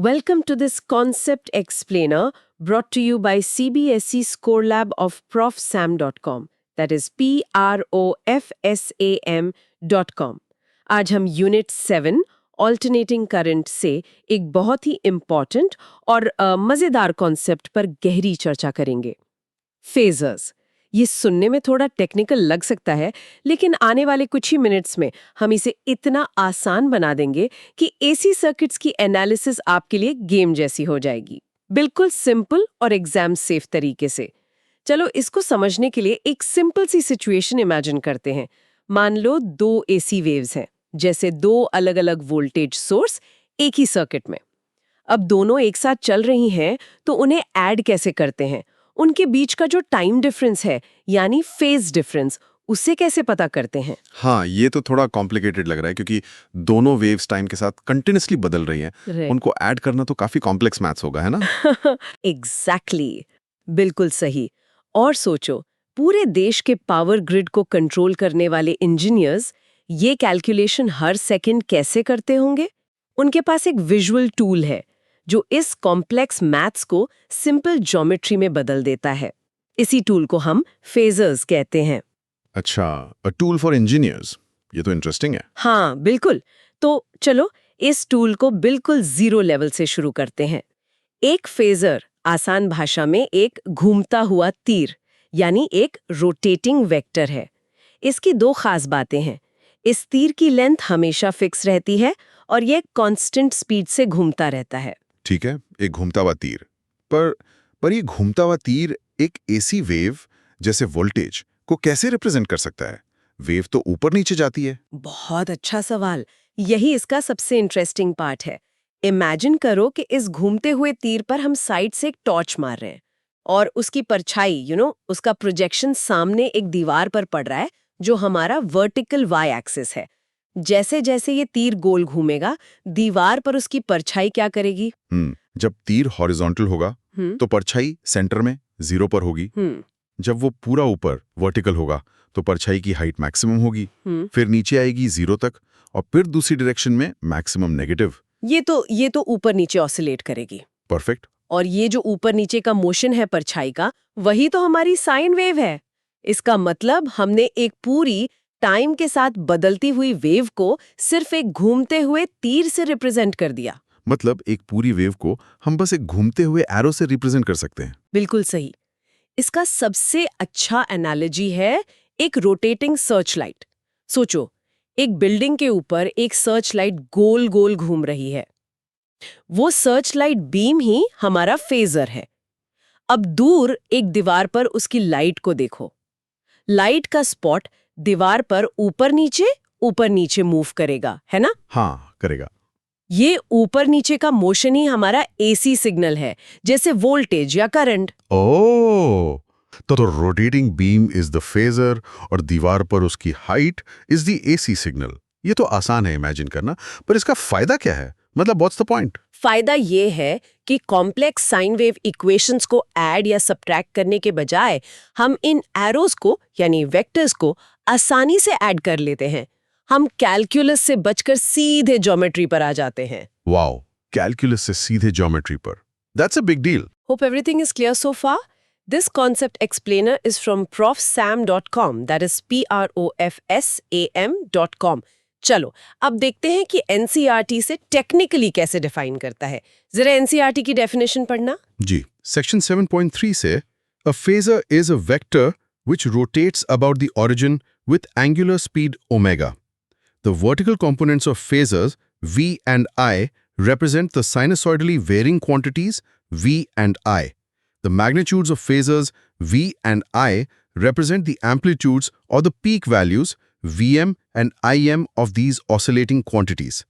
Welcome to this concept explainer brought to you by CBSE Score Lab of profsam.com. That is profsam.com. आज हम unit 7 alternating current से एक बहुत ही important और मज़ेदार कॉन्सेप्ट पर गहरी चर्चा करेंगे। फेजर्स। ये सुनने में थोड़ा टेक्निकल लग सकता है, लेकिन आने वाले कुछ ही मिनट्स में हम इसे इतना आसान बना देंगे कि एसी सर्किट्स की एनालिसिस आपके लिए गेम जैसी हो जाएगी। बिल्कुल सिंपल और एग्जाम सेफ तरीके से। चलो इसको समझने के लिए एक सिंपल सी सिचुएशन इमेजिन करते हैं। मान लो 2 एसी वेव्स हैं, जैसे 2 अलग-अलग वोल्टेज सोर्स एक ही सर्किट में। अब दोनों एक साथ चल रही हैं, तो उन्हें ऐड कैसे करते हैं? उनके बीच का जो टाइम डिफरेंस है, यानी फेज डिफरेंस, उसे कैसे पता करते हैं? हाँ, ये तो थोड़ा कॉम्प्लिकेटेड लग रहा है क्योंकि दोनों वेव्स टाइम के साथ कंटिन्यूअसली बदल रही हैं। उनको ऐड करना तो काफी कॉम्प्लेक्स मैथ्स होगा, है ना? एग्जैक्टली, बिल्कुल सही। और सोचो, पूरे देश के पावर ग्रिड को कंट्रोल करने वाले इंजीनियर्स ये कैलकुलेशन हर सेकंड कैसे करते होंगे? उनके पास एक विजुअल टूल है जो इस कॉम्प्लेक्स मैथ्स को सिंपल ज्योमेट्री में बदल देता है। इसी टूल को हम फेजर्स कहते हैं। अच्छा, अ टूल फॉर इंजीनियर्स। ये तो इंटरेस्टिंग है। हाँ, बिल्कुल। तो चलो इस टूल को बिल्कुल जीरो लेवल से शुरू करते हैं। एक फेजर आसान भाषा में एक घूमता हुआ तीर, यानी एक रोटेटिंग वेक्टर है। इसकी 2 खास बातें हैं। इस तीर की लेंथ हमेशा फिक्स रहती है और ये कांस्टेंट स्पीड से घूमता रहता है। ठीक है, एक घूमता हुआ तीर। पर ये घूमता हुआ तीर एक एसी वेव जैसे वोल्टेज को कैसे रिप्रेजेंट कर सकता है? वेव तो ऊपर नीचे जाती है। बहुत अच्छा सवाल। यही इसका सबसे इंटरेस्टिंग पार्ट है। इमेजिन करो कि इस घूमते हुए तीर पर हम साइड से एक टॉर्च मार रहे हैं और उसकी परछाई उसका प्रोजेक्शन सामने एक दीवार पर पड़ रहा है जो हमारा वर्टिकल वाई एक्सिस है। जैसे जैसे ये तीर गोल घूमेगा, दीवार पर उसकी परछाई क्या करेगी? जब तीर हॉरिजॉन्टल होगा तो परछाई सेंटर में 0 पर होगी। जब वो पूरा ऊपर वर्टिकल होगा तो परछाई की हाइट मैक्सिमम होगी, फिर नीचे आएगी 0 तक और फिर दूसरी डायरेक्शन में मैक्सिमम नेगेटिव। ये तो ऊपर नीचे ऑसिलेट करेगी। परफेक्ट। और ये जो ऊपर नीचे का मोशन है परछाई का, वही तो हमारी साइन वेव है। इसका मतलब हमने एक पूरी टाइम के साथ बदलती हुई वेव को सिर्फ एक घूमते हुए तीर से रिप्रेजेंट कर दिया। मतलब एक पूरी वेव को हम बस एक घूमते हुए एरो से रिप्रेजेंट कर सकते हैं। बिल्कुल सही। इसका सबसे अच्छा एनालॉजी है एक रोटेटिंग सर्च लाइट। सोचो, एक बिल्डिंग के ऊपर एक सर्च लाइट गोल गोल घूम रही है। वो सर्च लाइट बीम ही हमारा फेजर है। अब दूर एक दीवार पर उसकी लाइट को देखो। लाइट का स्पॉट दीवार पर ऊपर नीचे मूव करेगा, है ना? हाँ, करेगा। ये ऊपर नीचे का मोशन ही हमारा एसी सिग्नल है, जैसे वोल्टेज या करंट। ओह, तो rotating beam is the phasor और दीवार पर उसकी height is the AC signal. ये तो आसान है इमेजिन करना, पर इसका फायदा क्या है? मतलब व्हाट्स द पॉइंट? फायदा ये है कि कॉम्प्लेक्स साइन वेव इक्वेशंस को ऐड या सब्ट्रैक्ट करने के बजाय हम इन एरोज को यानी वेक्टर्स को आसानी से ऐड कर लेते हैं। हम कैलकुलस से बचकर सीधे ज्योमेट्री पर आ जाते हैं। वाओ, कैलकुलस से सीधे ज्योमेट्री पर। That's a big deal. Hope everything is clear so far. This concept explainer is from profsam.com, that is profsam.com. चलो अब देखते हैं कि एनसीईआरटी से टेक्निकली कैसे डिफाइन करता है। जरा एनसीईआरटी की डेफिनेशन पढ़ना। जी, सेक्शन 7.3 से a phasor is a vector which rotates about the origin with angular speed omega. The vertical components of phasors v and I represent the sinusoidally varying quantities v and I. The magnitudes of phasors v and I represent the amplitudes or the peak values Vm and Im of these oscillating quantities.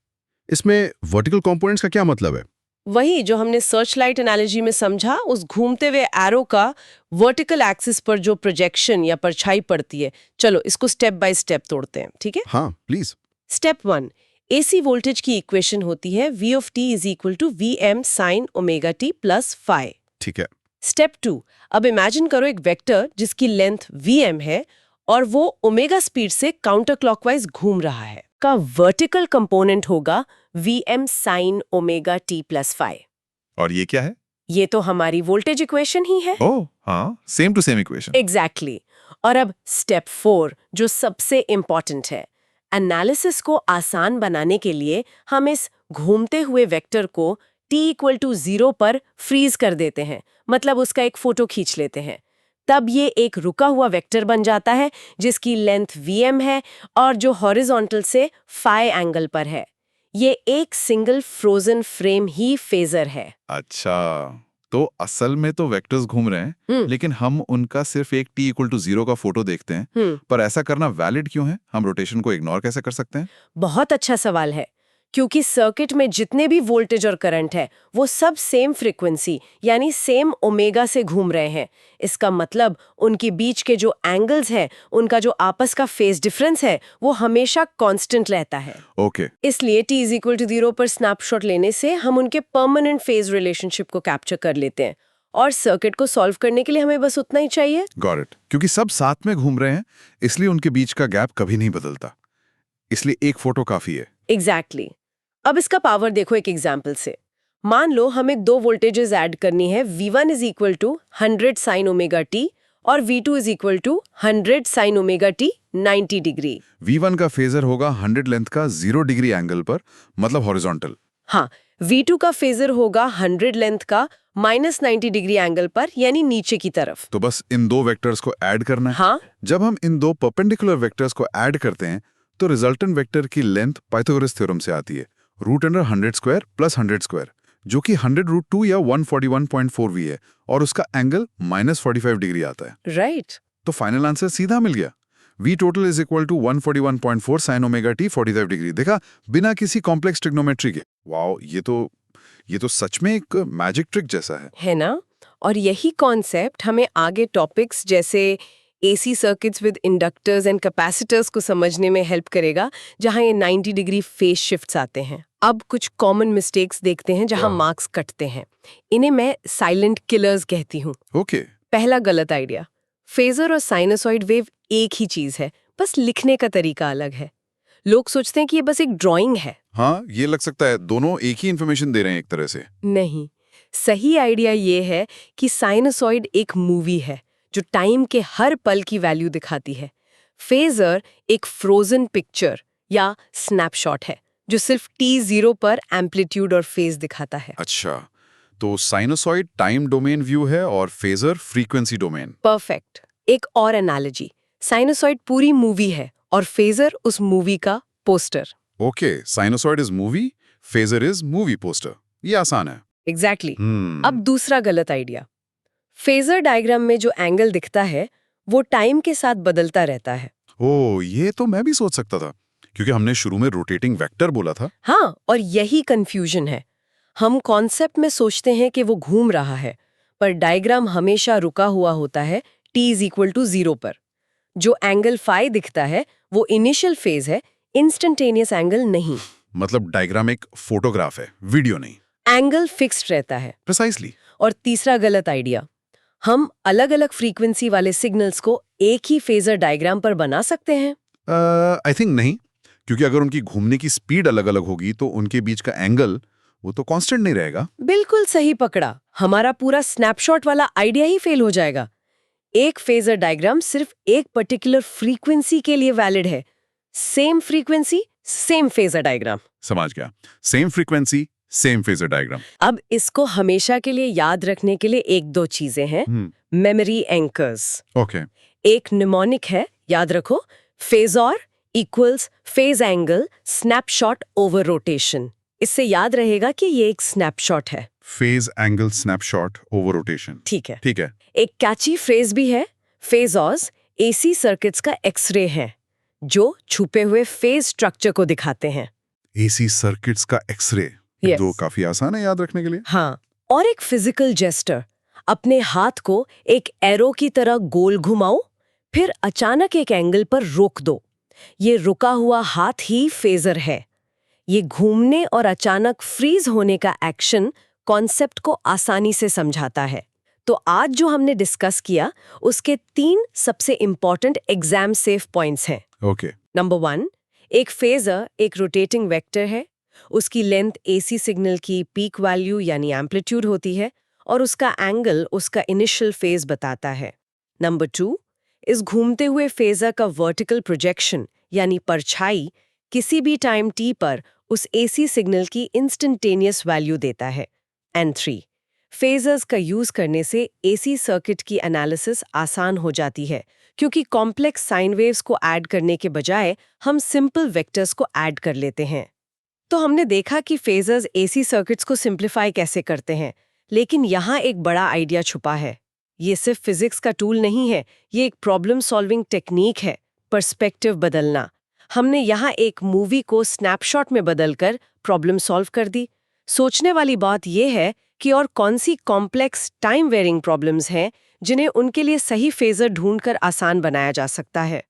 इसमें vertical components का क्या मतलब है? वही जो हमने search light analogy में समझा, उस घूमते हुए एरो का वर्टिकल एक्सिस पर जो प्रोजेक्शन या परछाई पड़ती है। चलो इसको स्टेप बाय स्टेप तोड़ते हैं, ठीक है? हाँ, प्लीज। स्टेप 1, एसी वोल्टेज की इक्वेशन होती है v of t is equal to Vm sin omega t plus phi। ठीक है। स्टेप 2, अब इमेजिन करो एक वेक्टर जिसकी लेंथ Vm है और वो ओमेगा स्पीड से काउंटर क्लॉकवाइज घूम रहा है। का वर्टिकल कंपोनेंट होगा Vm sin omega t plus phi. और ये क्या है? ये तो हमारी वोल्टेज इक्वेशन ही है। ओह हाँ, same to same equation. Exactly. और अब स्टेप 4 जो सबसे इम्पॉर्टेंट है, एनालिसिस को आसान बनाने के लिए हम इस घूमते हुए वेक्टर को t=0 पर फ्रीज कर देते हैं, मतलब उसका एक फोटो खींच लेते हैं। तब ये एक रुका हुआ वेक्टर बन जाता है जिसकी लेंथ Vm है और जो हॉरिजॉन्टल से फाई एंगल पर है। ये एक सिंगल फ्रोजन फ्रेम ही फेजर है। अच्छा, तो असल में तो वेक्टर्स घूम रहे हैं, लेकिन हम उनका सिर्फ एक t=0 का फोटो देखते हैं। पर ऐसा करना वैलिड क्यों है? हम रोटेशन को इग्नोर कैसे कर सकते हैं? बहुत अच्छा सवाल है, क्योंकि सर्किट में जितने भी वोल्टेज और करंट है वो सब सेम फ्रीक्वेंसी यानी सेम ओमेगा से घूम रहे हैं। इसका मतलब उनके बीच के जो एंगल्स हैं, उनका जो आपस का फेज डिफरेंस है, वो हमेशा कांस्टेंट रहता है। ओके। इसलिए t=0 पर स्नैपशॉट लेने से हम उनके परमानेंट फेज रिलेशनशिप को कैप्चर कर लेते हैं और सर्किट को सॉल्व करने के लिए हमें बस उतना ही चाहिए। Got it. क्योंकि सब साथ में घूम रहे हैं, इसलिए उनके बीच का गैप कभी नहीं बदलता। इसलिए एक फोटो काफी है। एग्जैक्टली। अब इसका पावर देखो एक एग्जाम्पल से। मान लो हमें दो वोल्टेजेस ऐड करनी है, V1 = 100 sin ओमेगा t और V2 = 100 sin omega t 90 degree. V1 का फेजर होगा 100 लेंथ का 0 डिग्री एंगल पर, मतलब हॉरिजॉन्टल। हाँ, V2 का फेजर होगा 100 लेंथ का -90 डिग्री एंगल पर, यानी नीचे की तरफ। तो बस इन दो वेक्टर्स को ऐड करना है। हाँ। जब हम इन दो परपेंडिकुलर वेक्टर्स को ऐड करते हैं तो रिजल्टेंट वेक्टर की लेंथ पाइथागोरस थ्योरम से आती है, √100² + 100², जो कि 100√2 या 141.4V है और उसका एंगल -45 डिग्री आता है। राइट। तो फाइनल आंसर सीधा मिल गया। V total = 141.4 sin omega t 45 degree. देखा, बिना किसी कॉम्प्लेक्स ट्रिग्नोमेट्री के। वाओ, ये तो सच में एक मैजिक ट्रिक जैसा है ना? और यही कॉन्सेप्ट हमें आगे टॉपिक्स जैसे AC circuits with inductors and capacitors को समझने में हेल्प करेगा, जहां ये 90 डिग्री फेज शिफ्ट्स आते हैं। अब कुछ कॉमन मिस्टेक्स देखते हैं जहां मार्क्स कटते हैं। इन्हें मैं साइलेंट किलर्स कहती हूँ। ओके। पहला गलत आइडिया, फेजर और साइनसॉइड वेव एक ही चीज है, बस लिखने का तरीका अलग है। लोग सोचते हैं कि ये बस एक ड्राइंग है। हाँ, ये लग सकता है दोनों एक ही इन्फॉर्मेशन दे रहे हैं एक तरह से। नहीं, सही आइडिया ये है कि साइनसॉइड एक मूवी है जो टाइम के हर पल की वैल्यू दिखाती है। फेजर एक फ्रोजन पिक्चर या स्नैपशॉट है जो सिर्फ t0 पर एम्पलीट्यूड और फेज दिखाता है। अच्छा, तो साइनसॉइड टाइम डोमेन व्यू है और फेजर फ्रीक्वेंसी डोमेन। परफेक्ट। एक और एनालॉजी, साइनसॉइड पूरी मूवी है और फेजर उस मूवी का poster. Okay, sinusoid is movie, phasor is movie poster. ये आसान है। एग्जैक्टली। अब दूसरा गलत आइडिया, फेजर डायग्राम में जो एंगल दिखता है वो टाइम के साथ बदलता रहता है। ओह, ये तो मैं भी सोच सकता था, क्योंकि हमने शुरू में रोटेटिंग वेक्टर बोला था। हाँ, और यही कंफ्यूजन है। हम कॉन्सेप्ट में सोचते हैं कि वो घूम रहा है, पर डायग्राम हमेशा रुका हुआ होता है t=0 पर। जो एंगल फाई दिखता है वो इनिशियल फेज है, इंस्टेंटेनियस एंगल नहीं। मतलब डायग्राम एक फोटोग्राफ है, वीडियो नहीं। एंगल फिक्स्ड रहता है। प्रिसाइसली। और तीसरा गलत आइडिया, हम अलग अलग फ्रीक्वेंसी वाले सिग्नल्स को एक ही फेजर डायग्राम पर बना सकते हैं? आई थिंक नहीं, क्योंकि अगर उनकी घूमने की स्पीड अलग अलग होगी तो उनके बीच का एंगल वो तो कांस्टेंट नहीं रहेगा। बिल्कुल सही पकड़ा। हमारा पूरा स्नैपशॉट वाला आइडिया ही फेल हो जाएगा। एक फेजर डायग्राम सिर्फ एक पर्टिकुलर फ्रीक्वेंसी के लिए वैलिड है। Same frequency, same phasor diagram. समझ गया, same frequency, same phasor diagram. अब इसको हमेशा के लिए याद रखने के लिए एक दो चीजें हैं। Memory anchors. ओके। एक निमोनिक है, याद रखो, phasor equals phase angle snapshot over rotation. इससे याद रहेगा कि ये एक स्नैपशॉट है। Phase angle snapshot over rotation. ठीक है। ठीक है। एक कैची फ्रेज भी है, फेजर्स AC सर्किट्स का एक्सरे है जो छुपे हुए फेज स्ट्रक्चर को दिखाते हैं। AC सर्किट्स का एक्सरे। Yes. तो काफी आसान है याद रखने के लिए। हाँ, और एक फिजिकल जेस्टर, अपने हाथ को एक एरो की तरह गोल घुमाओ, फिर अचानक एक एंगल पर रोक दो। ये रुका हुआ हाथ ही फेजर है। ये घूमने और अचानक फ्रीज होने का एक्शन कॉन्सेप्ट को आसानी से समझाता है। तो आज जो हमने डिस्कस किया उसके 3 सबसे इंपॉर्टेंट एग्जाम सेफ पॉइंट्स हैं। ओके। नंबर 1, एक फेजर एक रोटेटिंग वेक्टर है, उसकी लेंथ एसी सिग्नल की पीक वैल्यू यानी एम्पलीट्यूड होती है और उसका एंगल उसका इनिशियल फेज बताता है। नंबर 2, इस घूमते हुए फेजर का वर्टिकल प्रोजेक्शन यानी परछाई किसी भी टाइम t पर उस एसी सिग्नल की इंस्टेंटेनियस वैल्यू देता है। एंड 3, फेजर्स का यूज करने से एसी सर्किट की एनालिसिस आसान हो जाती है क्योंकि कॉम्प्लेक्स साइन वेव्स को ऐड करने के बजाय हम सिंपल वेक्टर्स को ऐड कर लेते हैं। तो हमने देखा कि फेजर्स एसी सर्किट्स को सिंप्लीफाई कैसे करते हैं, लेकिन यहाँ एक बड़ा आइडिया छुपा है। ये सिर्फ फिजिक्स का टूल नहीं है, ये एक प्रॉब्लम सॉल्विंग टेक्निक है, पर्सपेक्टिव बदलना। हमने यहाँ एक मूवी को स्नैपशॉट में बदलकर प्रॉब्लम सॉल्व कर दी। सोचने वाली बात यह है कि और कौन सी कॉम्प्लेक्स टाइम वेरिंग प्रॉब्लम्स हैं जिन्हें उनके लिए सही फेजर ढूंढकर आसान बनाया जा सकता है।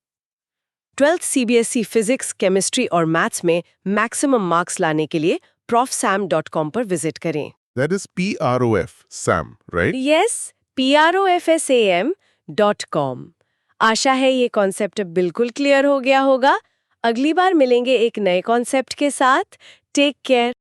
12th CBSE फिजिक्स, केमिस्ट्री और मैथ्स में मैक्सिमम मार्क्स लाने के लिए profsam.com पर विजिट करें। That is PROF, Sam, right? Yes, profsam.com। आशा है ये कॉन्सेप्ट बिल्कुल क्लियर हो गया होगा। अगली बार मिलेंगे एक नए कॉन्सेप्ट के साथ। Take care.